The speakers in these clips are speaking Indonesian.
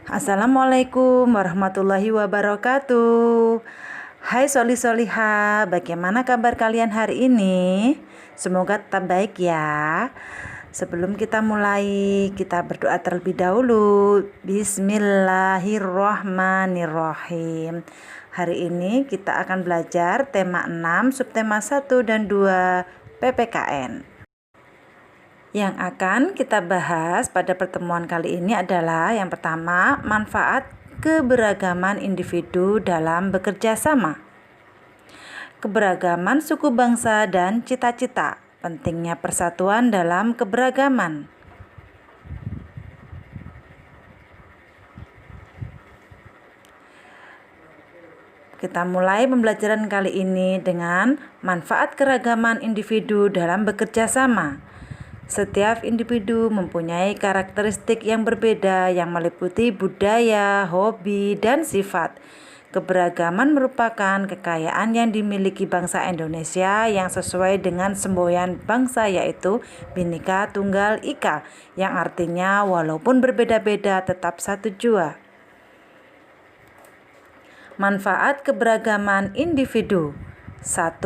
Assalamualaikum warahmatullahi wabarakatuh. Hai Soli Soliha, bagaimana kabar kalian hari ini? Semoga tetap baik ya. Sebelum kita mulai, kita berdoa terlebih dahulu. Bismillahirrahmanirrahim. Hari ini kita akan belajar tema 6, subtema 1 dan 2 PPKN. Yang akan kita bahas pada pertemuan kali ini adalah yang pertama, manfaat keberagaman individu dalam bekerja sama. Keberagaman suku bangsa dan cita-cita, pentingnya persatuan dalam keberagaman. Kita mulai pembelajaran kali ini dengan manfaat keragaman individu dalam bekerja sama. Setiap individu mempunyai karakteristik yang berbeda yang meliputi budaya, hobi, dan sifat. Keberagaman merupakan kekayaan yang dimiliki bangsa Indonesia yang sesuai dengan semboyan bangsa, yaitu Bhinneka Tunggal Ika, yang artinya walaupun berbeda-beda tetap satu jua. Manfaat keberagaman individu. 1.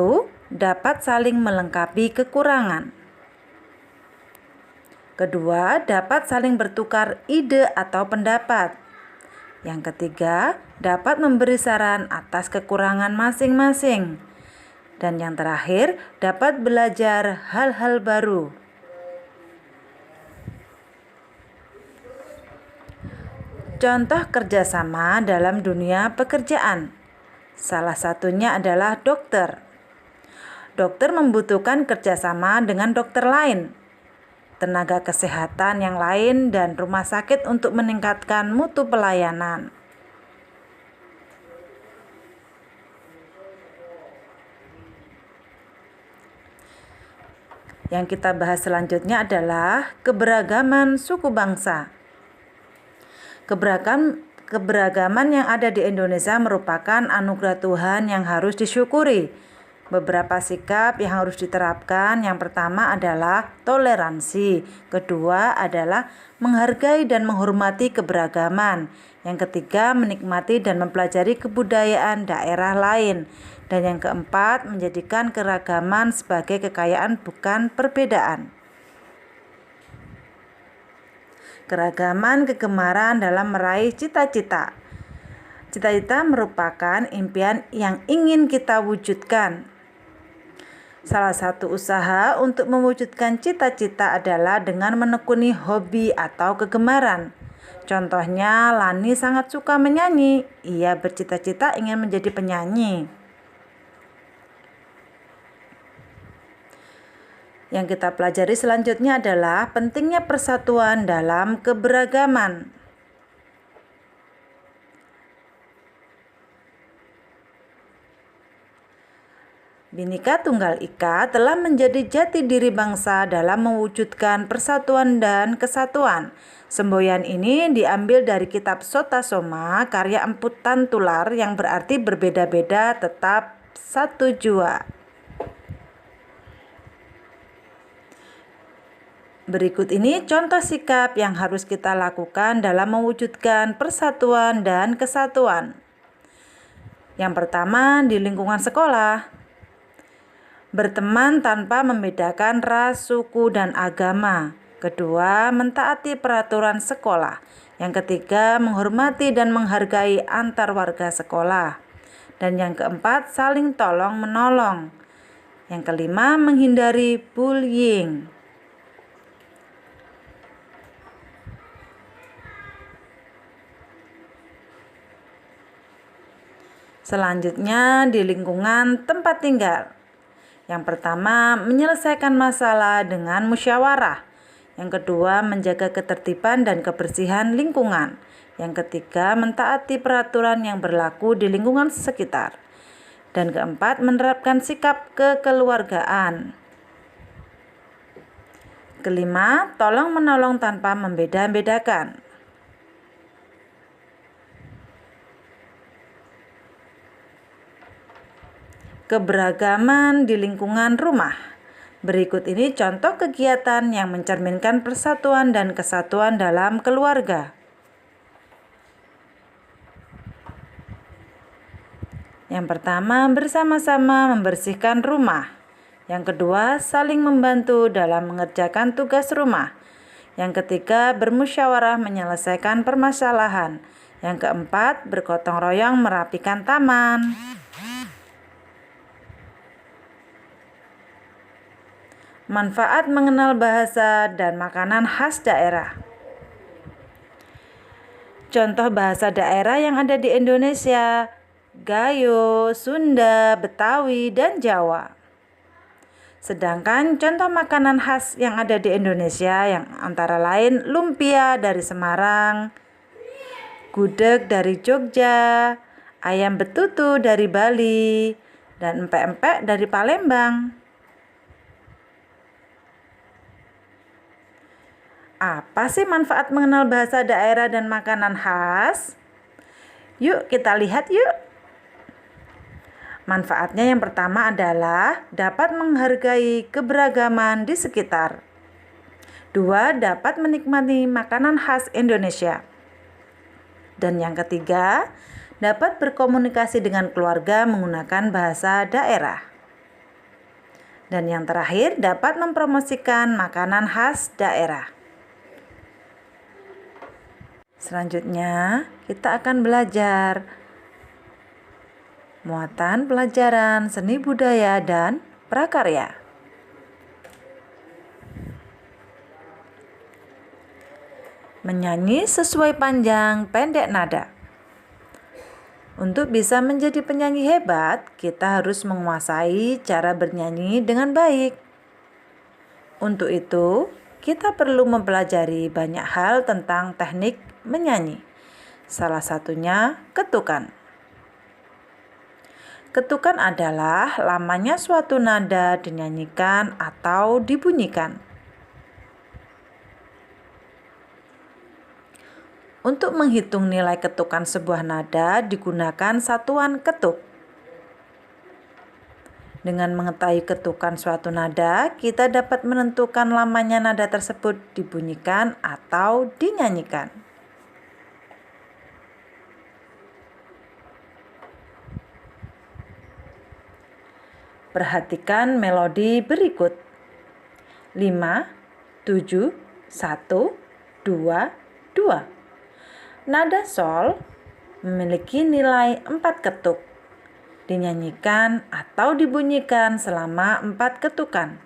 Dapat saling melengkapi kekurangan. Kedua, dapat saling bertukar ide atau pendapat. Yang ketiga, dapat memberi saran atas kekurangan masing-masing. Dan yang terakhir, dapat belajar hal-hal baru. Contoh kerjasama dalam dunia pekerjaan. Salah satunya adalah dokter. Dokter membutuhkan kerjasama dengan dokter lain, tenaga kesehatan yang lain, dan rumah sakit untuk meningkatkan mutu pelayanan. Yang kita bahas selanjutnya adalah keberagaman suku bangsa. Keberagaman yang ada di Indonesia merupakan anugerah Tuhan yang harus disyukuri. Beberapa sikap yang harus diterapkan, yang pertama adalah toleransi, kedua adalah menghargai dan menghormati keberagaman, yang ketiga menikmati dan mempelajari kebudayaan daerah lain, dan yang keempat menjadikan keragaman sebagai kekayaan bukan perbedaan. Keragaman kegemaran dalam meraih cita-cita. Cita-cita merupakan impian yang ingin kita wujudkan. Salah satu usaha untuk mewujudkan cita-cita adalah dengan menekuni hobi atau kegemaran. Contohnya, Lani sangat suka menyanyi. Ia bercita-cita ingin menjadi penyanyi. Yang kita pelajari selanjutnya adalah pentingnya persatuan dalam keberagaman. Bhinneka Tunggal Ika telah menjadi jati diri bangsa dalam mewujudkan persatuan dan kesatuan. Semboyan ini diambil dari kitab Sota Soma karya Empu Tantular yang berarti berbeda-beda tetap satu jua. Berikut ini contoh sikap yang harus kita lakukan dalam mewujudkan persatuan dan kesatuan. Yang pertama, di lingkungan sekolah. Berteman tanpa membedakan ras, suku, dan agama. Kedua, mentaati peraturan sekolah. Yang ketiga, menghormati dan menghargai antar warga sekolah. Dan yang keempat, saling tolong-menolong. Yang kelima, menghindari bullying. Selanjutnya, di lingkungan tempat tinggal. Yang pertama, menyelesaikan masalah dengan musyawarah. Yang kedua, menjaga ketertiban dan kebersihan lingkungan. Yang ketiga, mentaati peraturan yang berlaku di lingkungan sekitar. Dan keempat, menerapkan sikap kekeluargaan. Kelima, tolong menolong tanpa membeda-bedakan. Keberagaman di lingkungan rumah. Berikut ini contoh kegiatan yang mencerminkan persatuan dan kesatuan dalam keluarga. Yang pertama, bersama-sama membersihkan rumah. Yang kedua, saling membantu dalam mengerjakan tugas rumah. Yang ketiga, bermusyawarah menyelesaikan permasalahan. Yang keempat, bergotong royong merapikan taman. Manfaat mengenal bahasa dan makanan khas daerah. Contoh bahasa daerah yang ada di Indonesia: Gayo, Sunda, Betawi, dan Jawa. Sedangkan contoh makanan khas yang ada di Indonesia yang antara lain lumpia dari Semarang, gudeg dari Jogja, ayam betutu dari Bali, dan empek-empek dari Palembang. Apa sih manfaat mengenal bahasa daerah dan makanan khas? Yuk kita lihat yuk. Manfaatnya yang pertama adalah dapat menghargai keberagaman di sekitar. 2. Dapat menikmati makanan khas Indonesia. Dan yang ketiga, dapat berkomunikasi dengan keluarga menggunakan bahasa daerah. Dan yang terakhir, dapat mempromosikan makanan khas daerah. Selanjutnya, kita akan belajar muatan pelajaran seni budaya dan prakarya. Menyanyi sesuai panjang pendek nada. Untuk bisa menjadi penyanyi hebat, kita harus menguasai cara bernyanyi dengan baik. Untuk itu, kita perlu mempelajari banyak hal tentang teknik menyanyi. Salah satunya ketukan. Ketukan adalah lamanya suatu nada dinyanyikan atau dibunyikan. Untuk menghitung nilai ketukan sebuah nada digunakan satuan ketuk. Dengan mengetahui ketukan suatu nada, kita dapat menentukan lamanya nada tersebut dibunyikan atau dinyanyikan. Perhatikan melodi berikut. 5, 7, 1, 2, 2. Nada sol memiliki nilai 4 ketuk. Dinyanyikan atau dibunyikan selama 4 ketukan.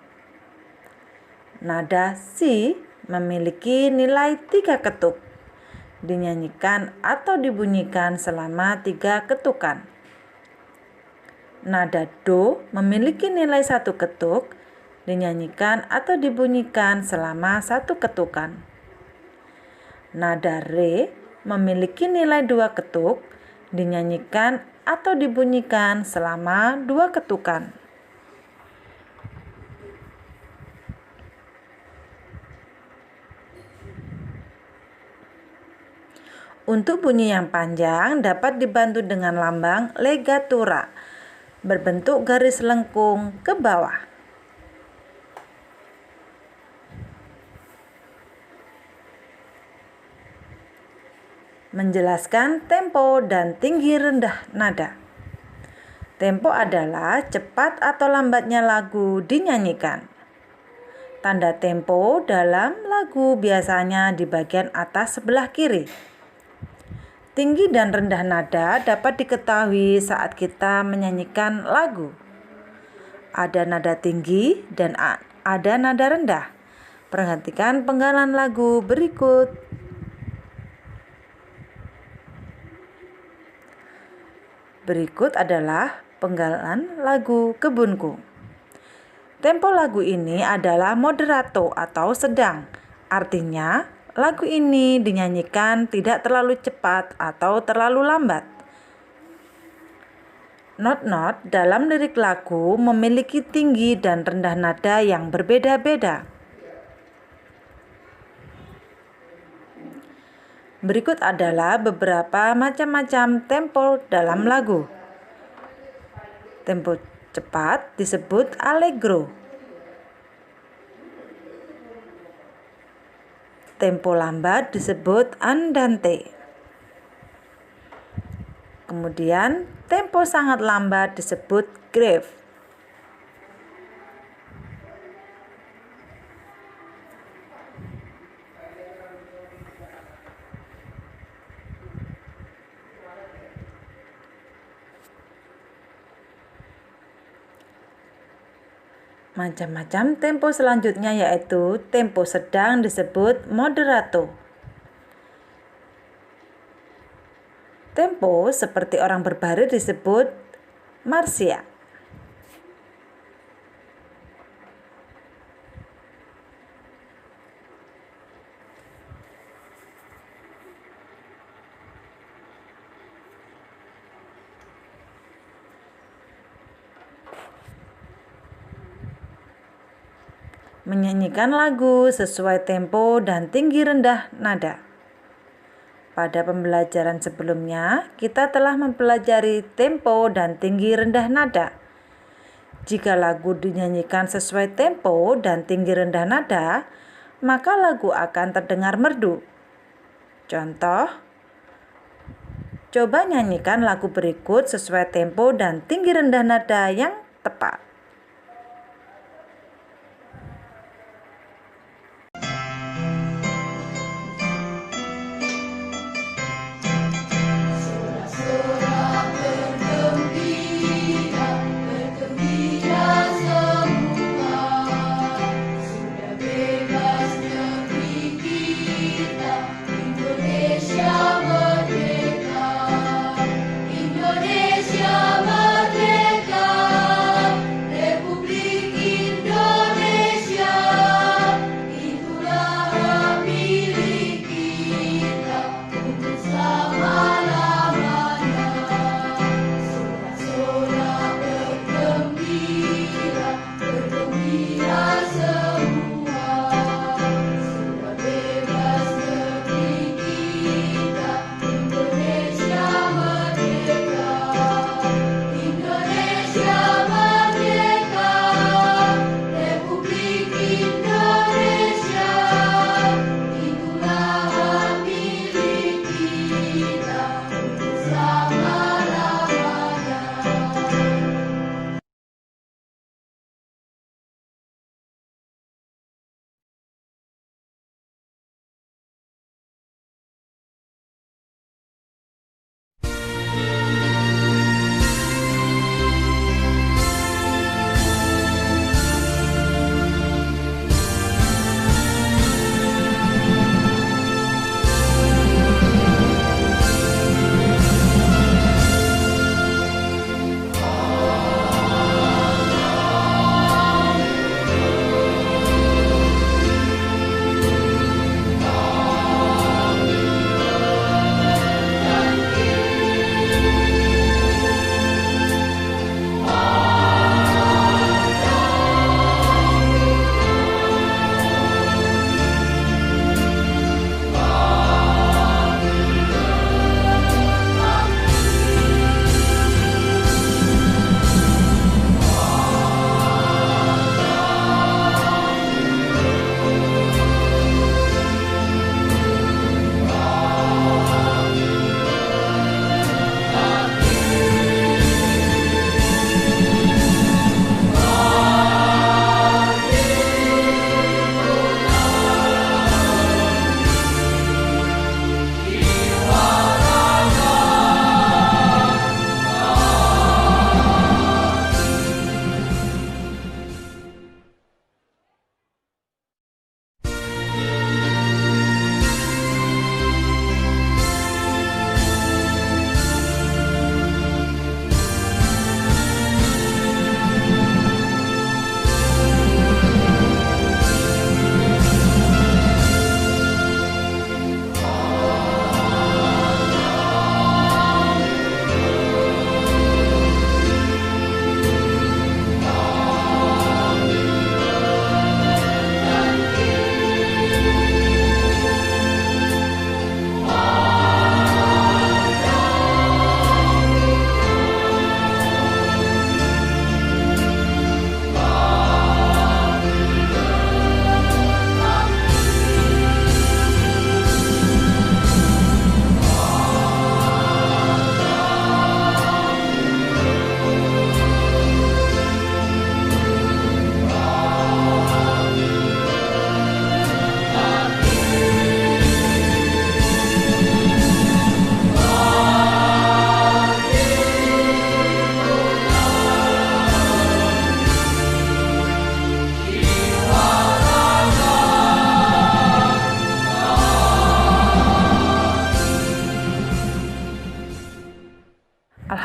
Nada si memiliki nilai 3 ketuk. Dinyanyikan atau dibunyikan selama 3 ketukan. Nada do memiliki nilai 1 ketuk, dinyanyikan atau dibunyikan selama 1 ketukan. Nada re memiliki nilai 2 ketuk, dinyanyikan atau dibunyikan selama 2 ketukan. Untuk bunyi yang panjang dapat dibantu dengan lambang legatura, berbentuk garis lengkung ke bawah. Menjelaskan tempo dan tinggi rendah nada. Tempo adalah cepat atau lambatnya lagu dinyanyikan. Tanda tempo dalam lagu biasanya di bagian atas sebelah kiri. Tinggi dan rendah nada dapat diketahui saat kita menyanyikan lagu. Ada nada tinggi dan ada nada rendah. Perhatikan penggalan lagu berikut. Berikut adalah penggalan lagu Kebunku. Tempo lagu ini adalah moderato atau sedang. Artinya, lagu ini dinyanyikan tidak terlalu cepat atau terlalu lambat. Not-not dalam lirik lagu memiliki tinggi dan rendah nada yang berbeda-beda. Berikut adalah beberapa macam-macam tempo dalam lagu. Tempo cepat disebut allegro. Tempo lambat disebut andante. Kemudian tempo sangat lambat disebut grave. Macam-macam tempo selanjutnya yaitu tempo sedang disebut moderato. Tempo seperti orang berbaris disebut marcia. Menyanyikan lagu sesuai tempo dan tinggi rendah nada. Pada pembelajaran sebelumnya, kita telah mempelajari tempo dan tinggi rendah nada. Jika lagu dinyanyikan sesuai tempo dan tinggi rendah nada, maka lagu akan terdengar merdu. Contoh, coba nyanyikan lagu berikut sesuai tempo dan tinggi rendah nada yang tepat.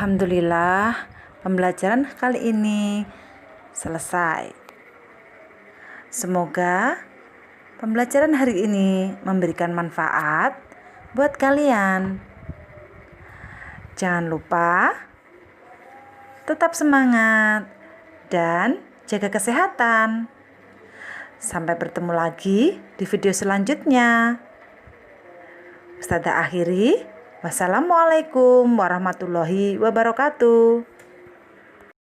Alhamdulillah, pembelajaran kali ini selesai. Semoga pembelajaran hari ini memberikan manfaat buat kalian. Jangan lupa tetap semangat dan jaga kesehatan. Sampai bertemu lagi di video selanjutnya. Ustazah akhiri. Wassalamualaikum warahmatullahi wabarakatuh.